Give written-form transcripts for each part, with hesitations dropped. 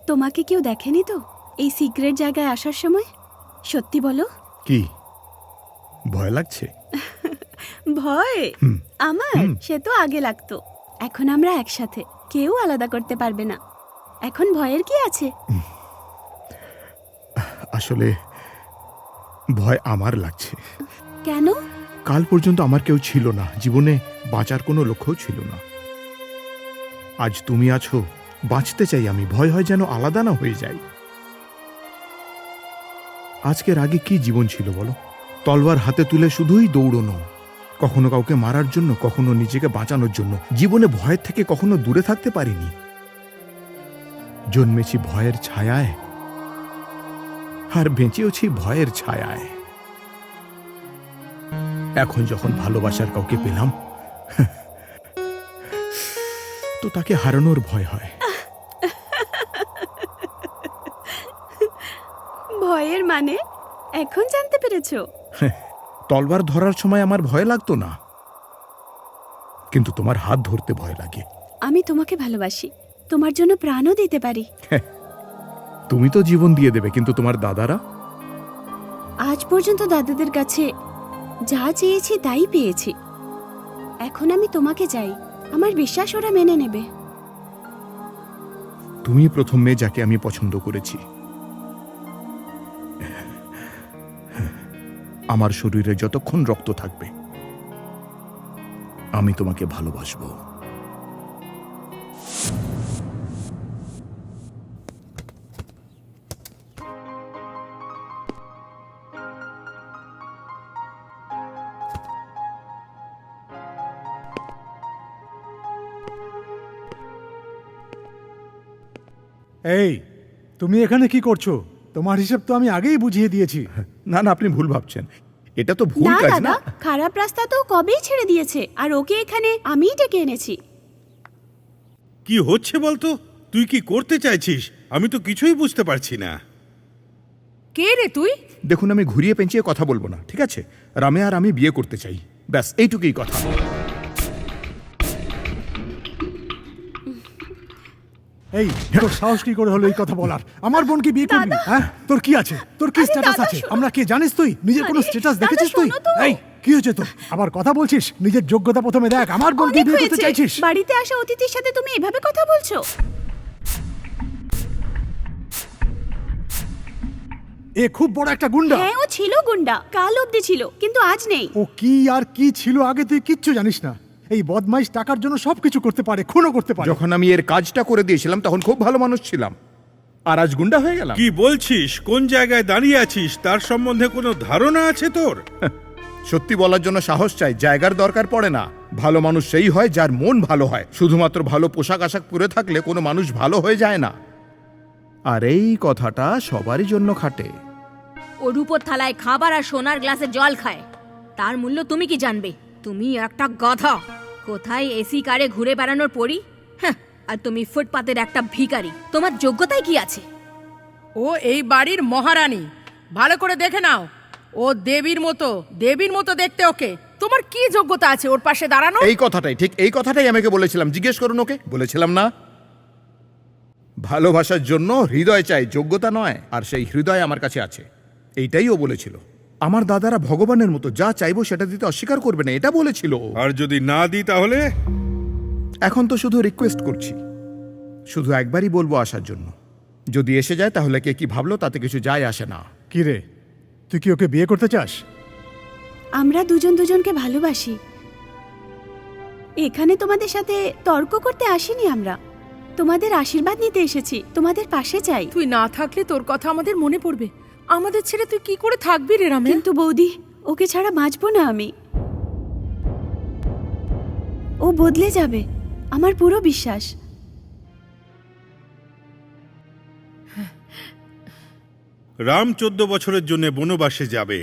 তোমাকে কেউ দেখেনি তো এই সিক্রেট জায়গায় আসার সময়? সত্যি বলো। কি ভয় লাগছে? ভয় আমার সে তো আগে লাগতো। এখন আমরা একসাথে, কেউ আলাদা করতে পারবে না। এখন ভয়ের কি আছে? আসলে ভয় আমার লাগছে। কেন? কাল পর্যন্ত আমার কেউ ছিল না, জীবনে বাঁচার কোনো লক্ষ্যও ছিল না। আজ তুমি আছো, বাঁচতে চাই আমি। ভয় হয় যেন আলাদা না হয়ে যাই। আজকের আগে কি জীবন ছিল বলো? তলোয়ার হাতে তুলে শুধুই দৌড়নো, কখনো কাউকে মারার জন্য, কখনো নিজেকে বাঁচানোর জন্য। জীবনে ভয়ের থেকে কখনো দূরে থাকতে পারিনি। জন্মেছি ভয়ের ছায়ায়, আর বেঁচেওছি ভয়ের ছায়ায়। এখন যখন ভালোবাসার কাউকে পেলাম, তো তাকে হারানোর ভয় হয়। ভয়ের মানে এখন জানতে পেরেছো? তলবার ধরার সময় আমার ভয় লাগতো না, কিন্তু তোমার হাত ধরতে ভয় লাগে। আমি তোমাকে ভালোবাসি, তোমার জন্য প্রাণও দিতে পারি। তুমি তো জীবন দিয়ে দেবে, কিন্তু তোমার দাদারা? আজ পর্যন্ত দাদাদের কাছে যা চেয়েছি তাই পেয়েছি। এখন আমি তোমাকে চাই, আমার বিশ্বাস ওরা মেনে নেবে। তুমি প্রথম মেয়ে যাকে আমি পছন্দ করেছি। আমার শরীরে যতক্ষণ রক্ত থাকবে আমি তোমাকে ভালোবাসবো। এই, তুমি এখানে কি করছো? তোমার হিসাব তো আমি আগেই বুঝিয়ে দিয়েছি। না না, আপনি ভুল ভাবছেন। এটা তো ভুল না কাজ দাদা, না। খারাপ রাস্তা তো কবেই ছেড়ে দিয়েছে, আর ওকে এখানে আমিই ডেকে এনেছি। কি হচ্ছে বলতো? তুই কি করতে চাইছিস? আমি তো কিছুই বুঝতে পারছি না। কে রে তুই? দেখুন, আমি ঘুরিয়ে পেঁচিয়ে কথা বলবো না, ঠিক আছে? রামে আর আমি বিয়ে করতে চাই, ব্যাস এইটুকুই কথা। এই, তোর সাহস কি করে হলো এই কথা বলার? আমার বোনকে বিয়ে করবি? হ্যাঁ, তোর কি আছে? তোর কি আরে স্ট্যাটাস দাদা, আছে? শোনো। আমরা কে জানিস তুই? নিজের কোনো আরে, স্ট্যাটাস দাদা, দেখেছিস তুই? শোনো তো। এই, কি হয়েছে তোর? আবার কথা বলছিস? নিজের যোগ্যতা প্রথমে দেখ। আমার বোনকে অনেক বিয়ে করতে হয়েছে। চাইছিস? বাড়িতে আসা অতিথির সাথে তুমি এভাবে কথা বলছো? এ খুব বড় একটা গুন্ডা। হ্যাঁ, ও ছিল গুন্ডা, কাল অবধি ছিল, কিন্তু আজ নেই। ও কি আর কি ছিল আগে তুই কিচ্ছু জানিস না। এই বদমাইশ টাকার জন্য সবকিছু করতে পারে, খুনও করতে পারে। যখন আমি এর কাজটা করে দিয়েছিলাম তখন খুব ভালো মানুষ ছিলাম, আর আজ গুন্ডা হয়ে গেলাম। কি বলছিস? কোন জায়গায় দাঁড়িয়ে আছিস তার সম্বন্ধে কোনো ধারণা আছে তোর? সত্যি বলার জন্য সাহস চাই, জায়গার দরকার পড়ে না। ভালো মানুষ সেই হয় যার মন ভালো হয়। শুধুমাত্র ভালো পোশাক আশাক পরে থাকলে কোনো মানুষ ভালো হয়ে যায় না। আর এই কথাটা সবারই জন্য খাটে। ও রূপোর থালায় খাবার আর সোনার গ্লাসে জল খায়, তার মূল্য তুমি কি জানবে? তুমি একটা গাধা, কোথায় এসি কারে ঘুরে বেড়ানোর পরি। হ্যাঁ, আর তুমি ফুটপাতের একটা ভিখারি। তোমার যোগ্যতায় কি আছে? ও এই বাড়ির মহারানী, ভালো করে দেখে নাও। ও দেবীর মতো দেখতে ওকে। তোমার কি যোগ্যতা আছে ওর পাশে দাঁড়ানো? এই কথাটাই, ঠিক এই কথাটাই আমাকে বলেছিলাম। জিজ্ঞেস করুন ওকে, বলেছিলাম না? ভালোবাসার জন্য হৃদয় চাই, যোগ্যতা নয়। আর সেই হৃদয় আমার কাছে আছে, এইটাই ও বলেছিল। আমার দাদারা ভগবানের মতো, যা চাইবো সেটা দিতে অস্বীকার করবে না, এটা বলেছিল ও। আর যদি না দিই তাহলে? এখন তো শুধু রিকোয়েস্ট করছি, শুধু একবারই বলবো আসার জন্য। যদি এসে যায় তাহলে কে কি ভাবলো তাতে কিছু যায় আসে না। কি রে, তুই কি ওকে বিয়ে করতে চাস? আমরা দুজন দুজনকে ভালোবাসি। এখানে তোমাদের সাথে তর্ক করতে আসিনি আমরা, তোমাদের আশীর্বাদ নিতে এসেছি, তোমাদের পাশে চাই। তুই না থাকলে তোর কথা আমাদের মনে পড়বে। আমাদের ছেড়ে তুই কি করে থাকবি রে রামে? কিন্তু বৌদি, ওকে ছাড়া বাঁচবো না আমি। ও বদলে যাবে, আমার পুরো বিশ্বাস। রাম 14 বছরের জন্য বনবাসে যাবে,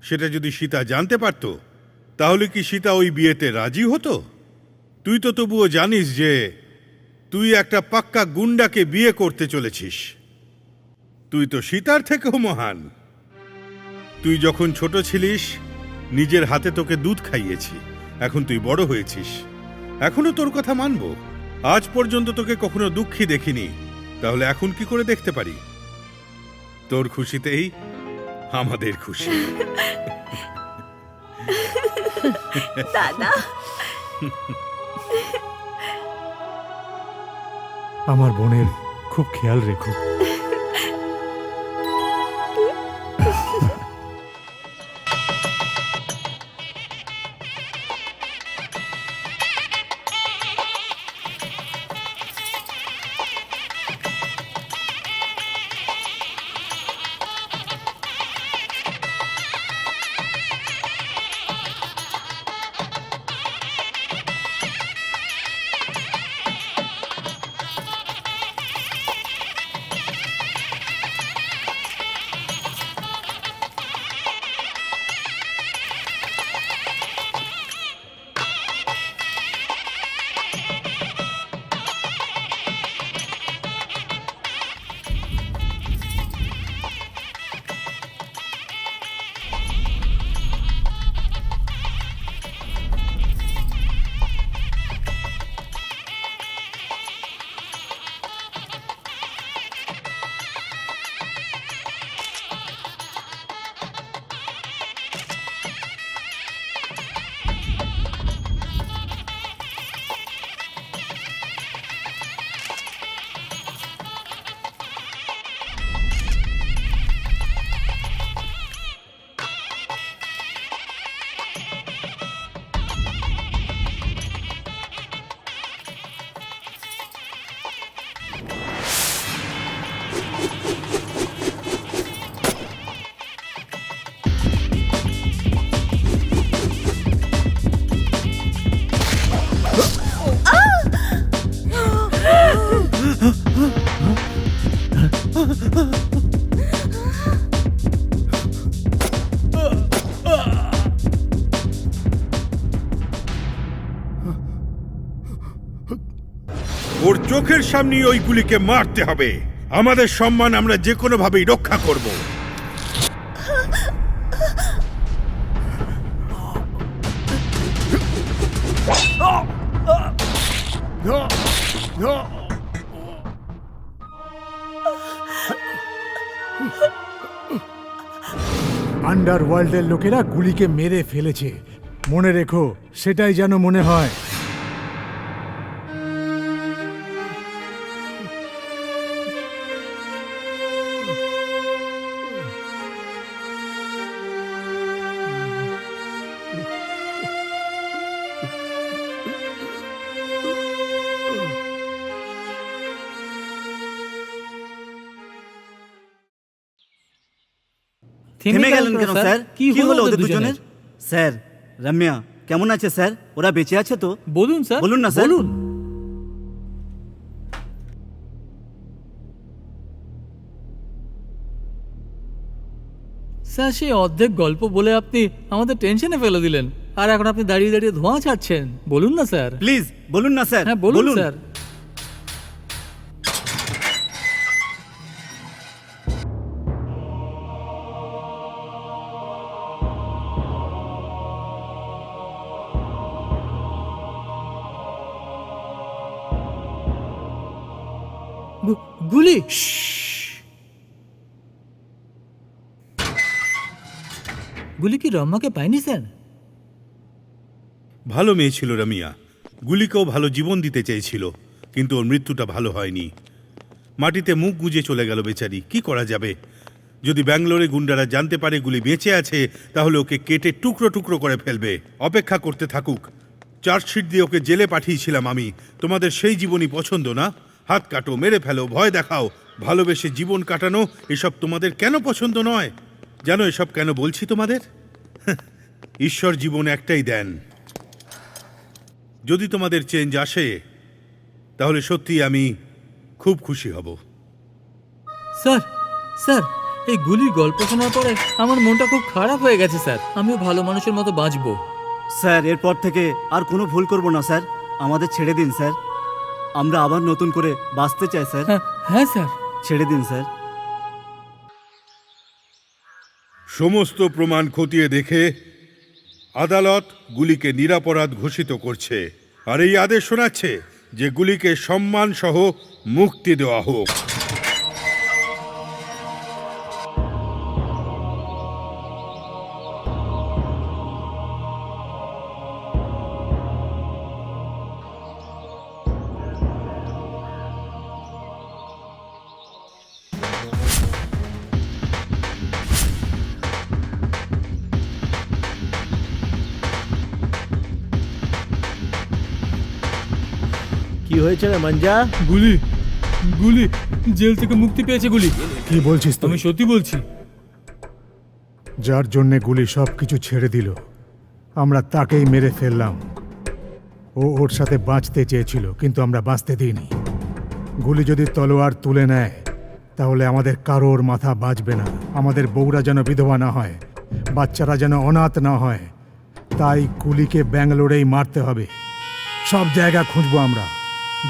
সেটা যদি সীতা জানতে পারত তাহলে কি সীতা ওই বিয়েতে রাজি হতো? তুই তো তবুও জানিস যে তুই একটা পাক্কা গুন্ডাকে বিয়ে করতে চলেছিস। তুই তো সীতার থেকেও মহান। তুই যখন ছোট ছিলিস নিজের হাতে তোকে দুধ খাইয়েছি, এখন তুই বড় হয়েছিস, এখনো তোর কথা মানব। আজ পর্যন্ত তোকে কখনো দুঃখী দেখিনি, তাহলে এখন কি করে দেখতে পারি? তোর খুশিতেই আমাদের খুশি। দাদা, আমার বোনের খুব খেয়াল রেখো। ওর চোখের সামনে ওই গুলিকে মারতে হবে। আমাদের সম্মান আমরা যে কোনো ভাবেই রক্ষা করব। আন্ডারওয়ার্ল্ডের লোকেরা গুলিকে মেরে ফেলেছে, মনে রেখো, সেটাই যেন মনে হয়। থেমে গেলেন কেন স্যার? কি হলো ওদের দুজনের? স্যার, রম্যা কেমন আছে স্যার? ওরা বেঁচে আছে তো? বলুন স্যার, বলুন না স্যার। বলুন। স্যার, সেই অর্ধেক গল্প বলে আপনি আমাদের টেনশনে ফেলে দিলেন, আর এখন আপনি দাঁড়িয়ে দাঁড়িয়ে ধোঁয়া ছাড়ছেন। বলুন না স্যার। প্লিজ বলুন না স্যার। হ্যাঁ, বলুন স্যার। গুলি। গুলি কি রম্মাকে পায়নি স্যার? ভালো মেয়ে ছিল রমিয়া। গুলিকেও ভালো জীবন দিতে চেয়েছিল, কিন্তু ওর মৃত্যুটা ভালো হয়নি। মাটিতে মুখ গুজে চলে গেল বেচারি। কি করা যাবে? যদি ব্যাঙ্গালোরে গুন্ডারা জানতে পারে গুলি বেঁচে আছে, তাহলে ওকে কেটে টুকরো টুকরো করে ফেলবে। অপেক্ষা করতে থাকুক। চার্জশিট দিয়ে ওকে জেলে পাঠিয়েছিলাম আমি। তোমাদের সেই জীবনই পছন্দ না? হাত কাটো, মেরে ফেলো, ভয় দেখাও, ভালোবেসে জীবন কাটানো, এসব তোমাদের কেন পছন্দ নয়? জানো এসব কেন বলছি তোমাদের? ঈশ্বর জীবন একটাই দেন। যদি তোমাদের চেঞ্জ আসে, তাহলে সত্যি আমি খুব খুশি হব। স্যার, স্যার, এই গুলির গল্প শোনার পরে আমার মনটা খুব খারাপ হয়ে গেছে স্যার। আমিও ভালো মানুষের মতো বাঁচবো। স্যার, এরপর থেকে আর কোনো ভুল করব না স্যার। আমাদের ছেড়ে দিন স্যার। আমরা আবার নতুন করে বাঁচতে চাই স্যার। হ্যাঁ স্যার। ছেড়ে দিন স্যার। সমস্ত প্রমাণ খতিয়ে দেখে আদালত গুলিকে নিরপরাধ ঘোষিত করছে, আর এই আদেশ শোনাচ্ছে যে গুলিকে সম্মান সহ মুক্তি দেওয়া হোক। হয়েছে রে মঞ্জা? গুলি গুলি জেল থেকে মুক্তি পেয়েছে গুলি। কি বলছিস আমি তুমি? সত্যি বলছি। যার জন্যে গুলি সব কিছু ছেড়ে দিল, আমরা তাকেই মেরে ফেললাম। ও ওর সাথে বাঁচতে চেয়েছিল, কিন্তু আমরা বাঁচতে দিইনি। গুলি যদি তলোয়ার তুলে নেয় তাহলে আমাদের কারোর মাথা বাঁচবে না। আমাদের বউরা যেন বিধবা না হয়, বাচ্চারা যেন অনাথ না হয়। তাই গুলিকে ব্যাঙ্গালোরেই মারতে হবে। সব জায়গা খুঁজবো আমরা,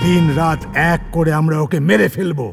দিন রাত এক করে আমরা ওকে মেরে ফেলবো।